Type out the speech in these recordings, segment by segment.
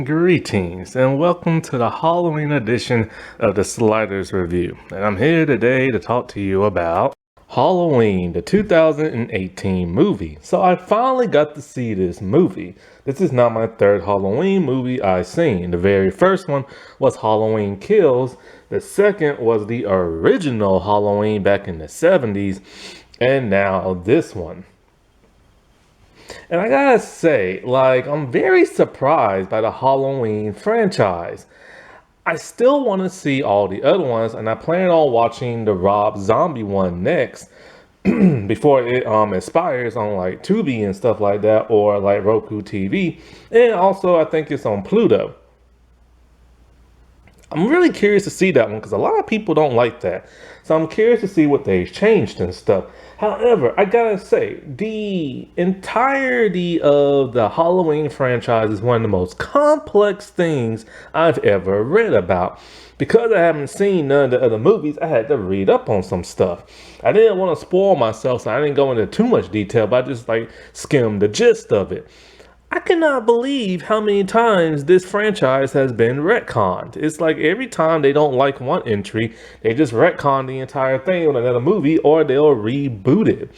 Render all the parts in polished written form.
Greetings and welcome to the Halloween edition of the Sliders Review. And I'm here today to talk to you about Halloween, the 2018 movie. So I finally got to see this movie. This is not my third Halloween movie I've seen. The very first one was Halloween Kills. The second was the original Halloween back in the 70s. And now this one. And I gotta say, I'm very surprised by the Halloween franchise. I still want to see all the other ones, and I plan on watching the Rob Zombie one next before it expires on like Tubi and stuff like that, or like Roku TV. And also, I think it's on Pluto. I'm really curious to see that one because a lot of people don't like that. So I'm curious to see what they've changed and stuff. However, I gotta say, the entirety of the Halloween franchise is one of the most complex things I've ever read about. Because I haven't seen none of the other movies, I had to read up on some stuff. I didn't want to spoil myself, so I didn't go into too much detail, but I just skimmed the gist of it. I cannot believe how many times this franchise has been retconned. It's like every time they don't like one entry, they just retcon the entire thing with another movie or they'll reboot it.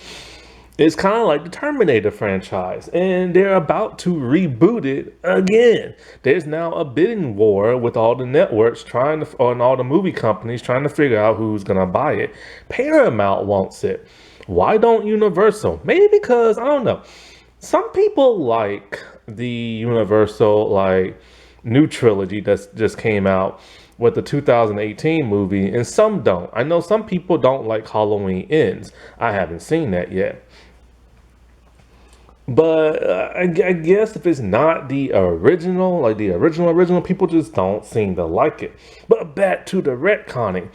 It's kind of like the Terminator franchise, and they're about to reboot it again. There's now a bidding war with all the networks and all the movie companies trying to figure out who's going to buy it. Paramount wants it. Why don't Universal? Maybe because, I don't know. Some people like the Universal new trilogy that just came out with the 2018 movie, and some don't. I know some people don't like Halloween Ends. I haven't seen that yet. But I guess if it's not the original, like the original, people just don't seem to like it. But back to the retconning.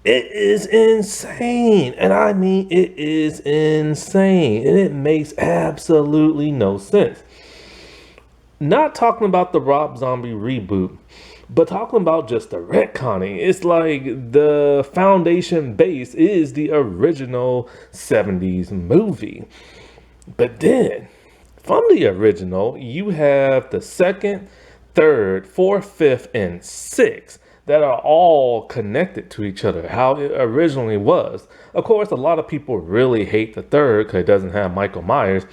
It is insane. And I mean, it is insane. And it makes absolutely no sense. Not talking about the Rob Zombie reboot, but talking about just the retconning. It's like the foundation base is the original 70s movie. But then, from the original, you have the second, third, fourth, fifth, and sixth that are all connected to each other, how it originally was. Of course, a lot of people really hate the third because it doesn't have Michael Myers.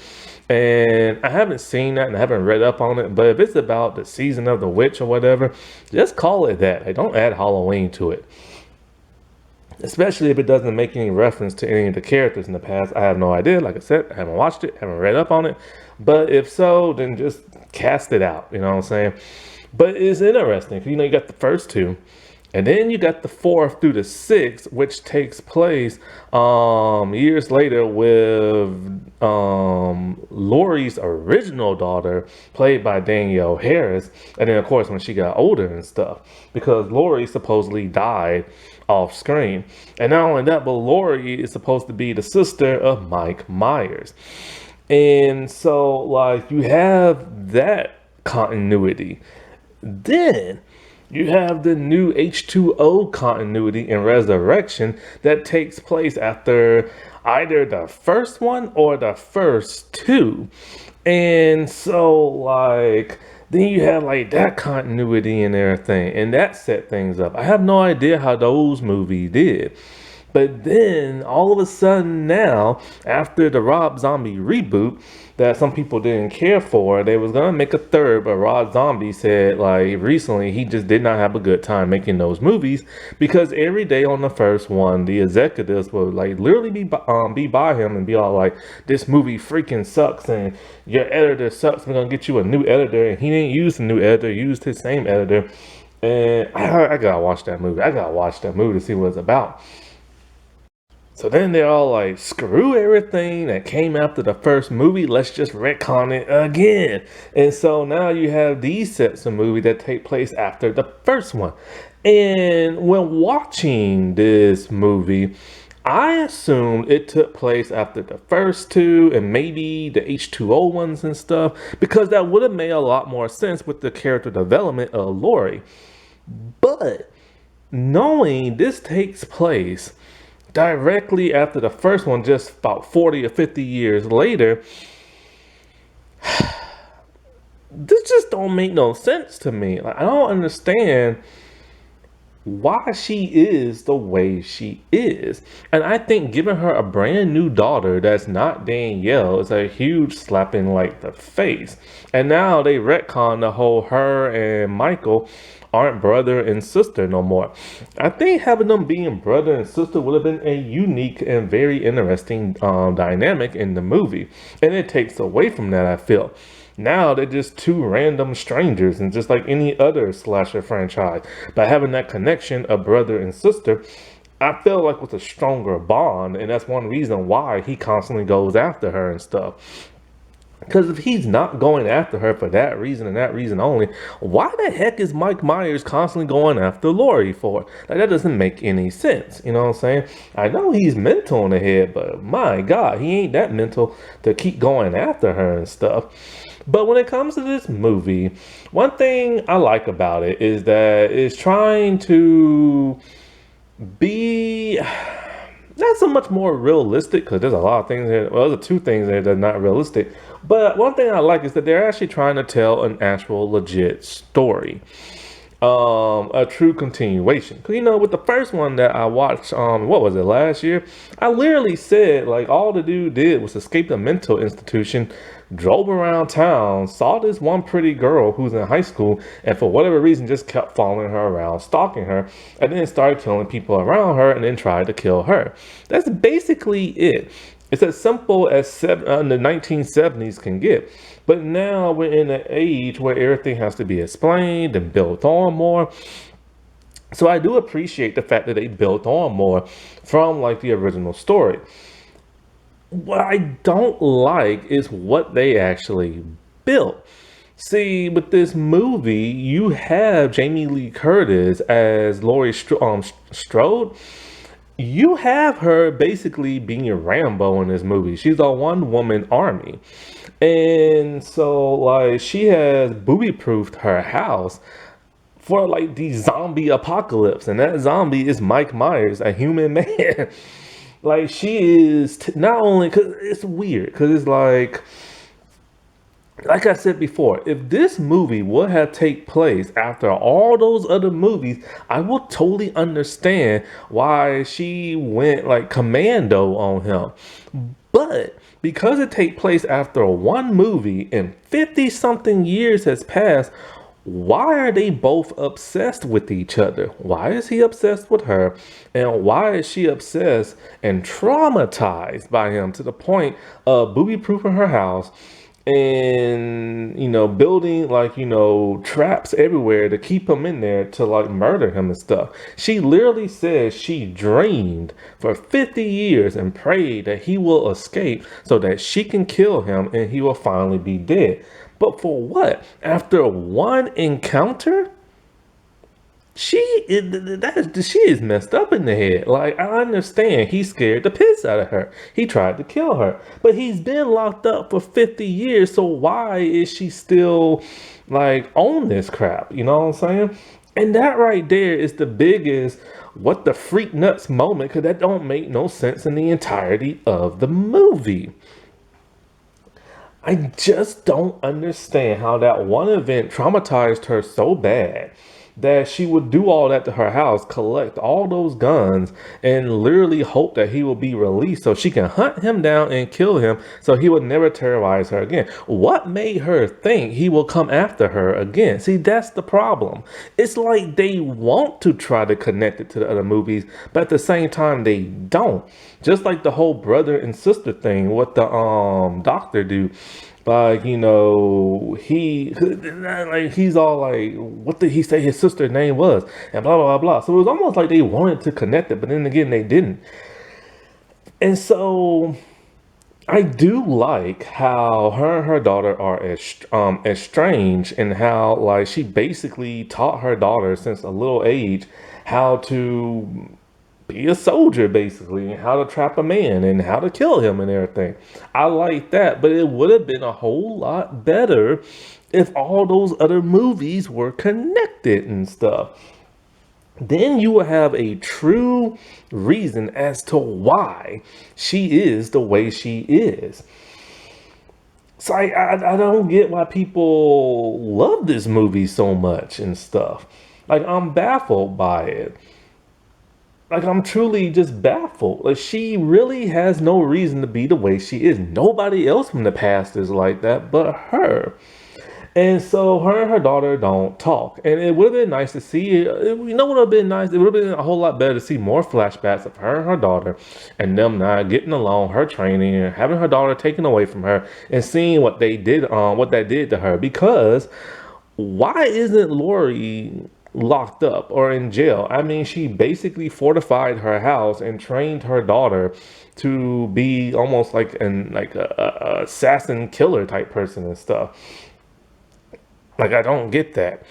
And I haven't seen that and I haven't read up on it. But if it's about the season of the witch or whatever, just call it that. Don't add Halloween to it. Especially if it doesn't make any reference to any of the characters in the past. I have no idea. Like I said, I haven't watched it, haven't read up on it. But if so, then just cast it out. You know what I'm saying? But it's interesting. You got the first two. And then you got the fourth through the sixth, which takes place years later with Laurie's original daughter, played by Danielle Harris. And then, of course, when she got older and stuff, because Laurie supposedly died off screen. And not only that, but Laurie is supposed to be the sister of Mike Myers. And so, you have that continuity. Then you have the new H2O continuity in Resurrection that takes place after either the first one or the first two. And so, then you have that continuity and everything, and that set things up. I have no idea how those movies did. But then all of a sudden now, after the Rob Zombie reboot that some people didn't care for, they was gonna make a third, but Rob Zombie said recently he just did not have a good time making those movies because every day on the first one, the executives would literally be by him and be all like, "This movie freaking sucks and your editor sucks. We're gonna get you a new editor." And he didn't use the new editor; he used his same editor. And I gotta watch that movie. I gotta watch that movie to see what it's about. So then they're all like, screw everything that came after the first movie. Let's just retcon it again. And so now you have these sets of movies that take place after the first one. And when watching this movie, I assumed it took place after the first two and maybe the H2O ones and stuff, because that would have made a lot more sense with the character development of Laurie. But knowing this takes place directly after the first one, just about 40 or 50 years later, this just don't make no sense to me. Like, I don't understand why she is the way she is. And I think giving her a brand new daughter that's not Danielle is a huge slap in like the face. And now they retcon the whole her and Michael aren't brother and sister no more. I think having them being brother and sister would have been a unique and very interesting dynamic in the movie. And it takes away from that, I feel. Now they're just two random strangers, and just like any other slasher franchise, by having that connection of brother and sister, I feel like with a stronger bond, and that's one reason why he constantly goes after her and stuff. Because if he's not going after her for that reason and that reason only, why the heck is Mike Myers constantly going after Laurie for? Like, that doesn't make any sense. You know what I'm saying? I know he's mental in the head, but my God, he ain't that mental to keep going after her and stuff. But when it comes to this movie, one thing I like about it is that it's trying to be not so much more realistic, because there's a lot of things here. Well, there's two things there that are not realistic. But one thing I like is that they're actually trying to tell an actual legit story. A true continuation. Because, you know, with the first one that I watched, what was it, last year? I literally said, like, all the dude did was escape the mental institution, drove around town, saw this one pretty girl who's in high school, and for whatever reason just kept following her around, stalking her, and then started killing people around her, and then tried to kill her. That's basically it. It's as simple as the 1970s can get. But now we're in an age where everything has to be explained and built on more. So I do appreciate the fact that they built on more from like the original story. What I don't like is what they actually built. See, with this movie, you have Jamie Lee Curtis as Laurie Strode. You have her basically being a Rambo in this movie. She's a one-woman army. And so, like, she has booby-proofed her house for, like, the zombie apocalypse. And that zombie is Mike Myers, a human man. Like, she is not only, because it's weird, because it's like I said before, if this movie would have take place after all those other movies, I will totally understand why she went like commando on him. But because it take place after one movie and 50 something years has passed, why are they both obsessed with each other? Why is he obsessed with her? And why is she obsessed and traumatized by him to the point of booby-proofing her house and, you know, building like, you know, traps everywhere to keep him in there to like murder him and stuff? She literally says she dreamed for 50 years and prayed that he will escape so that she can kill him and he will finally be dead. But for what? After one encounter? She is messed up in the head. Like, I understand he scared the piss out of her. He tried to kill her. But he's been locked up for 50 years, so why is she still, like, on this crap? You know what I'm saying? And that right there is the biggest what the freak nuts moment, because that don't make no sense in the entirety of the movie. I just don't understand how that one event traumatized her so bad that she would do all that to her house, collect all those guns, and literally hope that he will be released so she can hunt him down and kill him so he would never terrorize her again. What made her think he will come after her again? See, that's the problem. It's like they want to try to connect it to the other movies, but at the same time they don't. Just like the whole brother and sister thing, what the doctor do. Like, you know, he's all like, what did he say his sister's name was? And blah, blah, blah, blah. So it was almost like they wanted to connect it, but then again, they didn't. And so I do like how her and her daughter are estranged, and how, like, she basically taught her daughter since a little age how to be a soldier, basically, and how to trap a man and how to kill him and everything. I like that, but it would have been a whole lot better if all those other movies were connected and stuff. Then you will have a true reason as to why she is the way she is. So I don't get why people love this movie so much and stuff. Like, I'm baffled by it. Like, I'm truly just baffled. Like, she really has no reason to be the way she is. Nobody else from the past is like that but her. And so her and her daughter don't talk. And it would have been nice to see, you know what would have been nice? It would have been a whole lot better to see more flashbacks of her and her daughter and them not getting along, her training, and having her daughter taken away from her and seeing what they did, what that did to her. Because why isn't Lori locked up or in jail? I mean, she basically fortified her house and trained her daughter to be almost like a assassin killer type person and stuff. Like, I don't get that.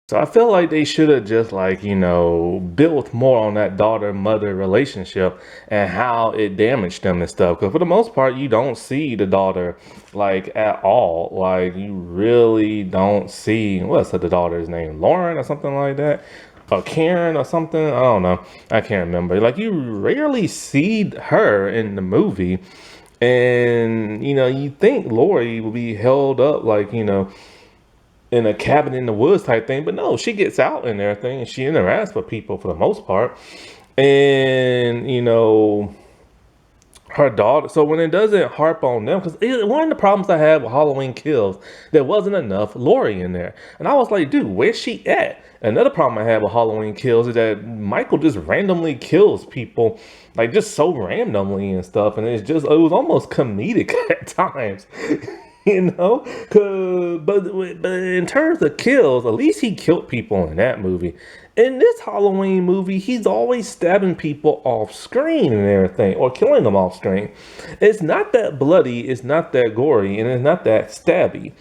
So I feel like they should have just, like, built more on that daughter-mother relationship and how it damaged them and stuff. Because for the most part, you don't see the daughter, like, at all. Like, you really don't see, what's the daughter's name? Lauren or something like that? Or Karen or something? I don't know. I can't remember. Like, you rarely see her in the movie. And, you think Lori will be held up, like, in a cabin in the woods type thing, but no, she gets out and everything, and she interacts with people for the most part. And her daughter. So when it doesn't harp on them, because one of the problems I had with Halloween Kills, there wasn't enough Lori in there, and I was like, dude, where's she at? Another problem I had with Halloween Kills is that Michael just randomly kills people, like just so randomly and stuff, and it was almost comedic at times. But in terms of kills, at least he killed people in that movie. In this Halloween movie, he's always stabbing people off screen and everything, or killing them off screen. It's not that bloody, it's not that gory, and it's not that stabby.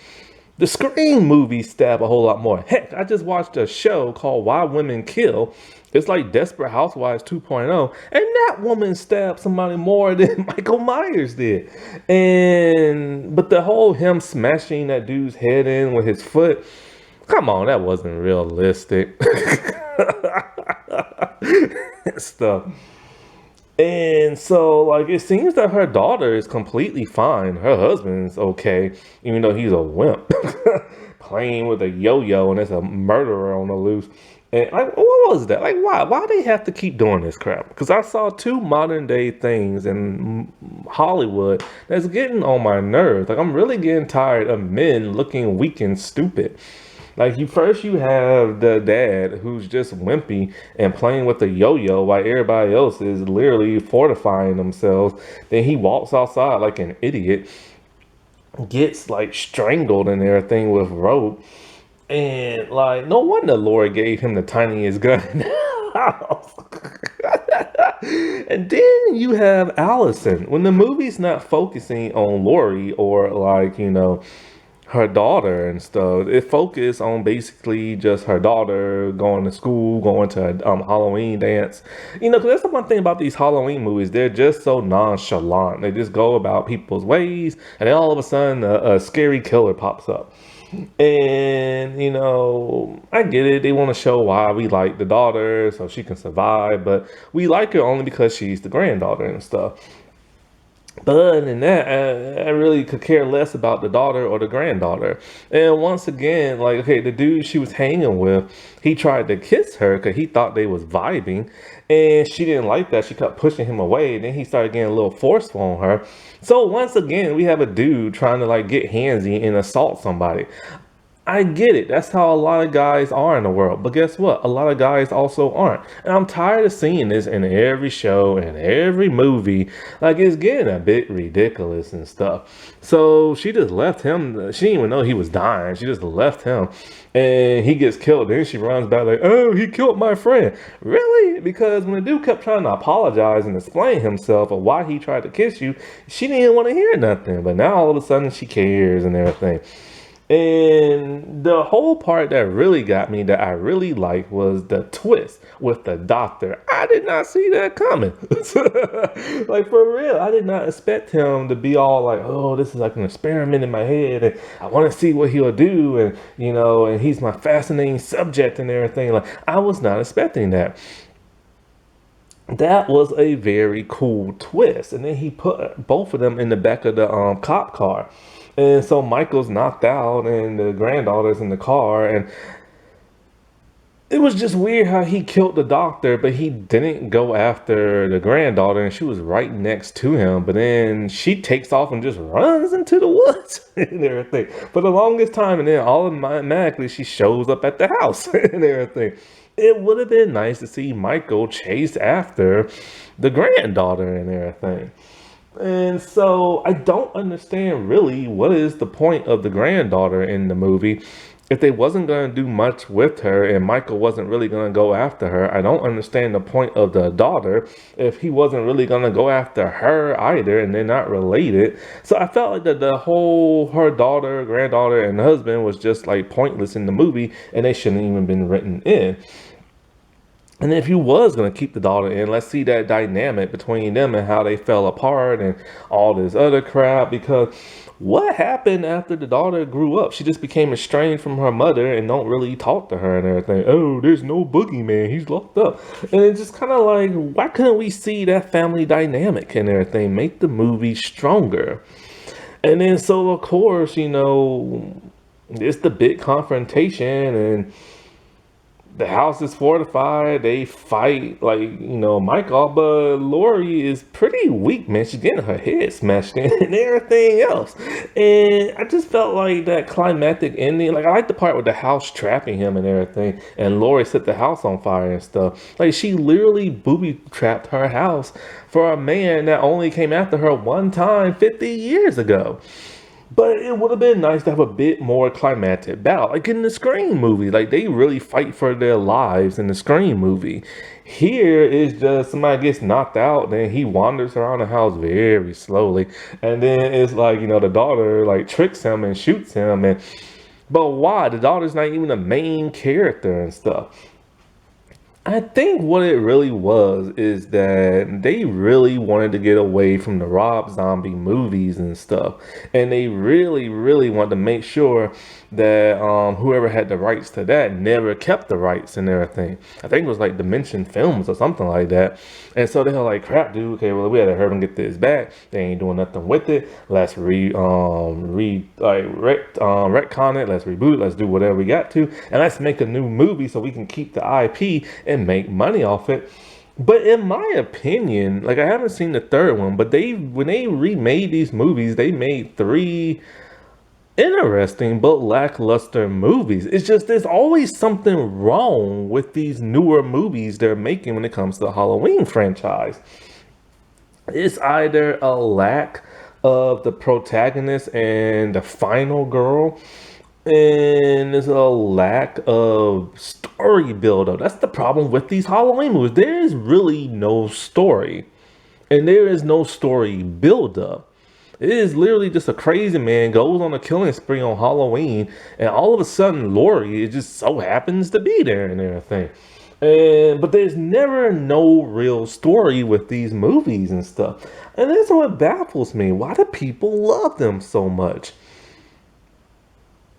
The Scream movies stab a whole lot more. Heck, I just watched a show called Why Women Kill. It's like Desperate Housewives 2.0, and that woman stabbed somebody more than Michael Myers did. But the whole him smashing that dude's head in with his foot, come on, that wasn't realistic. Stuff. And so, like, it seems that her daughter is completely fine. Her husband's okay, even though he's a wimp. Playing with a yo-yo and there's a murderer on the loose. And, like, what was that? Like, why? Why they have to keep doing this crap? Because I saw two modern day things in Hollywood that's getting on my nerves. Like, I'm really getting tired of men looking weak and stupid. Like, you have the dad who's just wimpy and playing with a yo-yo while everybody else is literally fortifying themselves. Then he walks outside like an idiot, gets like strangled and everything with rope. And like, no wonder Laura gave him the tiniest gun in the house. And then you have Allison. When the movie's not focusing on Lori or like, her daughter and stuff. It focused on basically just her daughter going to school, going to a Halloween dance. Because that's the one thing about these Halloween movies. They're just so nonchalant. They just go about people's ways, and then all of a sudden a scary killer pops up. And, I get it. They want to show why we like the daughter so she can survive, but we like her only because she's the granddaughter and stuff. But other than that, I really could care less about the daughter or the granddaughter. And once again, like, okay, the dude she was hanging with, he tried to kiss her because he thought they was vibing. And she didn't like that. She kept pushing him away. And then he started getting a little forceful on her. So once again, we have a dude trying to like get handsy and assault somebody. I get it. That's how a lot of guys are in the world. But guess what? A lot of guys also aren't. And I'm tired of seeing this in every show and every movie. Like, it's getting a bit ridiculous and stuff. So she just left him. She didn't even know he was dying. She just left him. And he gets killed. Then she runs back like, oh, he killed my friend. Really? Because when the dude kept trying to apologize and explain himself or why he tried to kiss you, she didn't want to hear nothing. But now all of a sudden she cares and everything. And the whole part that really got me, that I really liked, was the twist with the doctor. I did not see that coming. Like, for real, I did not expect him to be all like, oh, this is like an experiment in my head, and I want to see what he'll do, and and he's my fascinating subject and everything. Like, I was not expecting that. That was a very cool twist. And then he put both of them in the back of the cop car. And so Michael's knocked out and the granddaughter's in the car, and it was just weird how he killed the doctor, but he didn't go after the granddaughter, and she was right next to him. But then she takes off and just runs into the woods and everything for the longest time, and then automatically she shows up at the house and everything. It would have been nice to see Michael chase after the granddaughter and everything. And so I don't understand really what is the point of the granddaughter in the movie. If they wasn't going to do much with her and Michael wasn't really going to go after her, I don't understand the point of the daughter if he wasn't really going to go after her either and they're not related. So I felt like the whole her daughter, granddaughter, and husband was just like pointless in the movie and they shouldn't even been written in. And if you was gonna keep the daughter in, let's see that dynamic between them and how they fell apart and all this other crap. Because what happened after the daughter grew up? She just became estranged from her mother and don't really talk to her and everything. Oh, there's no boogeyman, he's locked up. And it's just kind of like, why couldn't we see that family dynamic and everything? Make the movie stronger. And then so of course, it's the big confrontation and the house is fortified. They fight like, Michael, but Lori is pretty weak, man. She's getting her head smashed in and everything else. And I just felt like that climactic ending. Like, I like the part with the house trapping him and everything. And Lori set the house on fire and stuff. Like, she literally booby trapped her house for a man that only came after her one time 50 years ago. But it would have been nice to have a bit more climactic battle, like in the Scream movie. Like they really fight for their lives in the Scream movie. Here is just somebody gets knocked out, then he wanders around the house very slowly, and then it's like the daughter like tricks him and shoots him, and but why? The daughter's not even the main character and stuff. I think what it really was is that they really wanted to get away from the Rob Zombie movies and stuff. And they really, really wanted to make sure that whoever had the rights to that never kept the rights and everything. I think it was like Dimension Films or something like that. And so they were like, crap, dude, okay, well, we had to hurry and get this back. They ain't doing nothing with it. Let's retcon it, let's reboot it, let's do whatever we got to, and let's make a new movie so we can keep the IP and make money off it. But in my opinion, like I haven't seen the third one, but when they remade these movies, they made three interesting but lackluster movies. It's just there's always something wrong with these newer movies they're making when it comes to the Halloween franchise. It's either a lack of the protagonist and the final girl, and there's a lack of story build-up. That's the problem with these Halloween movies. There is really no story, and there is no story build-up. It is literally just a crazy man goes on a killing spree on Halloween, and all of a sudden, Lori, it just so happens to be there and everything. But there's never no real story with these movies and stuff. And that's what baffles me. Why do people love them so much?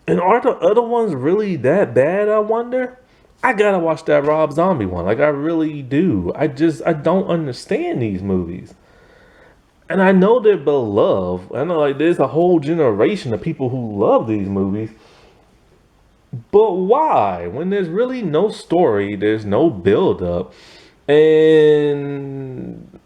And are the other ones really that bad, I wonder? I gotta watch that Rob Zombie one. Like, I really do. I don't understand these movies. And I know they're beloved. I know, like, there's a whole generation of people who love these movies. But why? When there's really no story, there's no build-up. And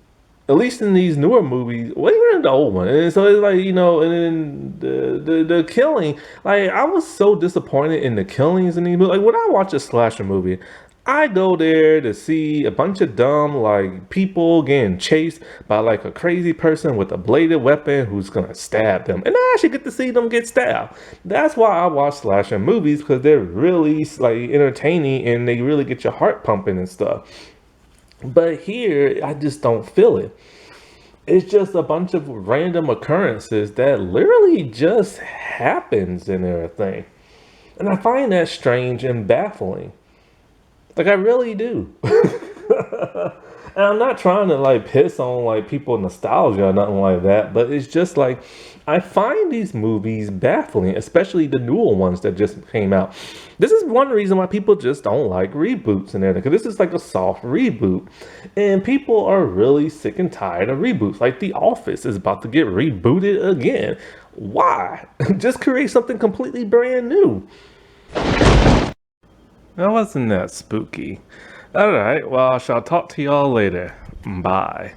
at least in these newer movies, well, even in the old one. And so it's like, and then the killing, like, I was so disappointed in the killings in these movies. Like, when I watch a slasher movie, I go there to see a bunch of dumb, like, people getting chased by, like, a crazy person with a bladed weapon who's gonna stab them. And I actually get to see them get stabbed. That's why I watch slasher movies, because they're really, like, entertaining and they really get your heart pumping and stuff. But here, I just don't feel it. It's just a bunch of random occurrences that literally just happens and everything. And I find that strange and baffling. Like, I really do. And I'm not trying to, like, piss on, like, people nostalgia or nothing like that, but it's just like, I find these movies baffling, especially the newer ones that just came out. This is one reason why people just don't like reboots and everything, because this is like a soft reboot. And people are really sick and tired of reboots. Like, The Office is about to get rebooted again. Why? Just create something completely brand new. That wasn't that spooky. Alright, well, I shall talk to y'all later. Bye.